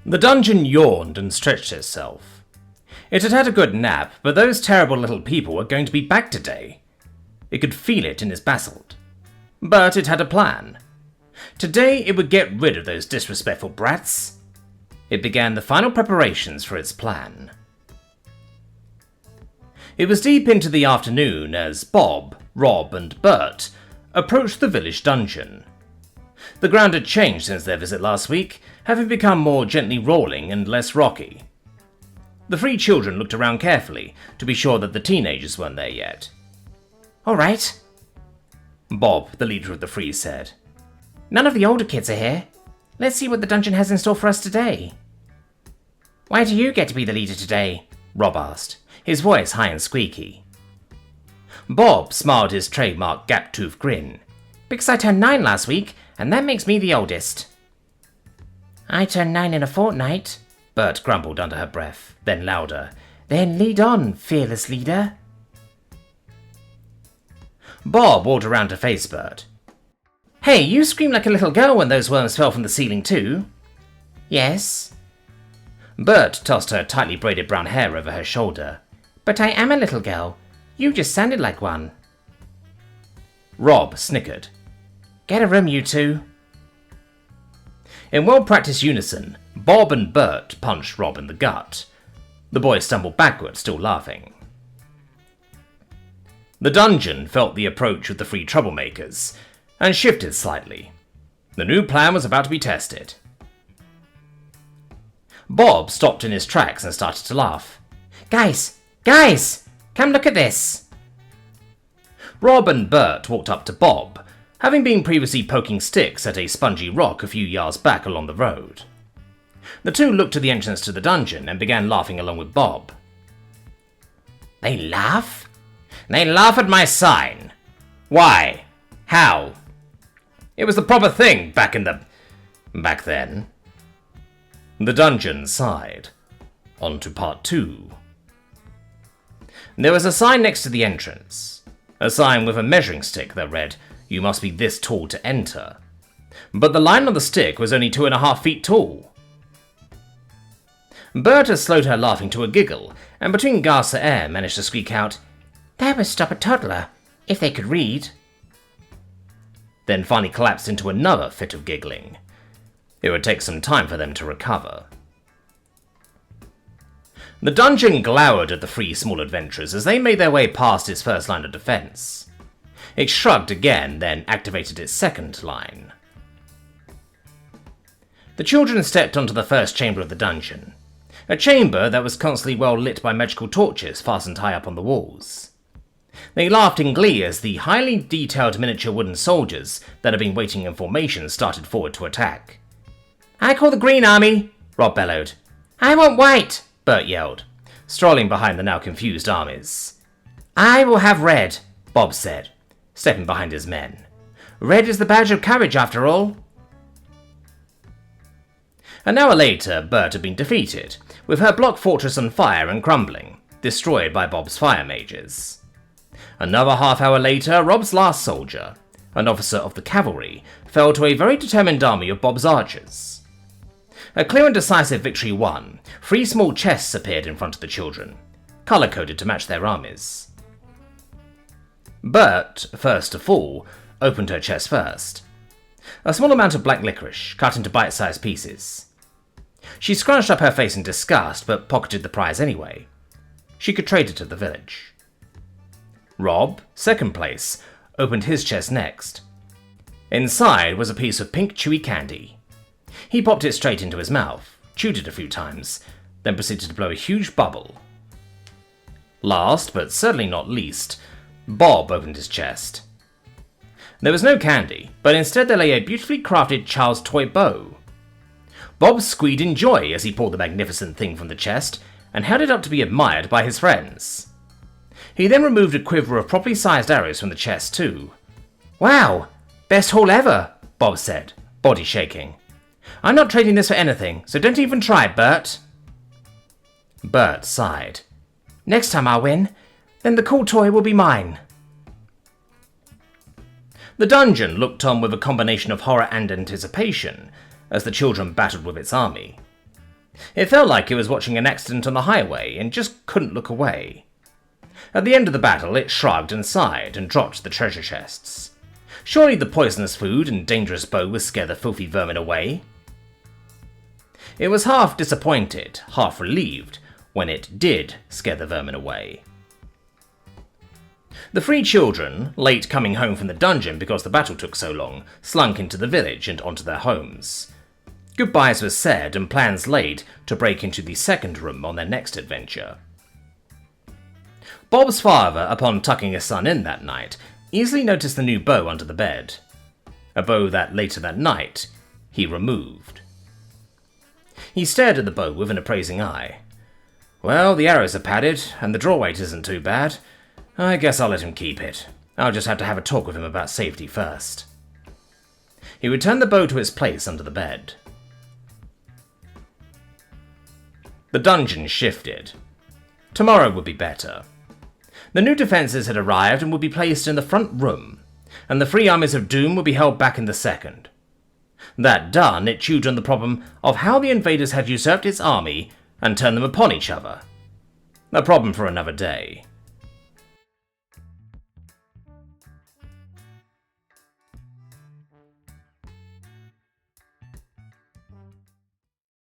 The dungeon yawned and stretched itself. It had had a good nap, but those terrible little people were going to be back today. It could feel it in its basalt. But it had a plan. Today it would get rid of those disrespectful brats. It began the final preparations for its plan. It was deep into the afternoon as Bob, Rob, and Bert approached the village dungeon. The ground had changed since their visit last week, having become more gently rolling and less rocky. The three children looked around carefully to be sure that the teenagers weren't there yet. "All right," Bob, the leader of the three, said. "None of the older kids are here. Let's see what the dungeon has in store for us today." "Why do you get to be the leader today?" Rob asked, his voice high and squeaky. Bob smiled his trademark gap-toothed grin. "Because I turned 9 last week, and that makes me the oldest." "I turn 9 in a fortnight," Bert grumbled under her breath, then louder. "Then lead on, fearless leader." Bob walked around to face Bert. "Hey, you screamed like a little girl when those worms fell from the ceiling too." "Yes." Bert tossed her tightly braided brown hair over her shoulder. "But I am a little girl. You just sounded like one." Rob snickered. "Get a room, you two." In well-practiced unison, Bob and Bert punched Rob in the gut. The boy stumbled backward, still laughing. The dungeon felt the approach of the three troublemakers, and shifted slightly. The new plan was about to be tested. Bob stopped in his tracks and started to laugh. Guys! Guys! Come look at this!" Rob and Bert walked up to Bob, having been previously poking sticks at a spongy rock a few yards back along the road. The two looked to the entrance to the dungeon and began laughing along with Bob. "They laugh?" "They laugh at my sign." "Why? How?" "It was the proper thing back then." The dungeon sighed. On to part 2. There was a sign next to the entrance. A sign with a measuring stick that read, "You must be this tall to enter." But the line on the stick was only 2.5 feet tall. Bert had slowed her laughing to a giggle, and between gasps of air managed to squeak out, "That would stop a toddler, if they could read." Then finally collapsed into another fit of giggling. It would take some time for them to recover. The dungeon glowered at the three small adventurers as they made their way past its first line of defense. It shrugged again, then activated its second line. The children stepped onto the first chamber of the dungeon, a chamber that was constantly well lit by magical torches fastened high up on the walls. They laughed in glee as the highly detailed miniature wooden soldiers that had been waiting in formation started forward to attack. "I call the Green Army!" Rob bellowed. "I want white!" Bert yelled, strolling behind the now confused armies. "I will have red," Bob said, stepping behind his men. "Red is the badge of courage, after all." An hour later, Bert had been defeated, with her block fortress on fire and crumbling, destroyed by Bob's fire mages. Another half-hour later, Rob's last soldier, an officer of the cavalry, fell to a very determined army of Bob's archers. A clear and decisive victory won, 3 small chests appeared in front of the children, colour-coded to match their armies. Bert, first to fall, opened her chest first. A small amount of black licorice, cut into bite-sized pieces. She scrunched up her face in disgust, but pocketed the prize anyway. She could trade it at the village. Rob, second place, opened his chest next. Inside was a piece of pink chewy candy. He popped it straight into his mouth, chewed it a few times, then proceeded to blow a huge bubble. Last, but certainly not least, Bob opened his chest. There was no candy, but instead there lay a beautifully crafted child's toy bow. Bob squealed in joy as he pulled the magnificent thing from the chest and held it up to be admired by his friends. He then removed a quiver of properly sized arrows from the chest too. "Wow, best haul ever," Bob said, body shaking. "I'm not trading this for anything, so don't even try, Bert." Bert sighed. "Next time I'll win, then the cool toy will be mine." The dungeon looked on with a combination of horror and anticipation as the children battled with its army. It felt like it was watching an accident on the highway and just couldn't look away. At the end of the battle, it shrugged and sighed and dropped the treasure chests. Surely the poisonous food and dangerous bow would scare the filthy vermin away. It was half disappointed, half relieved, when it did scare the vermin away. The 3 children, late coming home from the dungeon because the battle took so long, slunk into the village and onto their homes. Goodbyes were said and plans laid to break into the second room on their next adventure. Bob's father, upon tucking his son in that night, easily noticed the new bow under the bed. A bow that later that night he removed. He stared at the bow with an appraising eye. Well, the arrows are padded, and the draw weight isn't too bad. I guess I'll let him keep it. I'll just have to have a talk with him about safety first. He returned the bow to its place under the bed. The dungeon shifted. Tomorrow would be better. The new defences had arrived and would be placed in the front room, and the 3 armies of doom would be held back in the second. That done, it chewed on the problem of how the invaders had usurped its army and turned them upon each other. A problem for another day.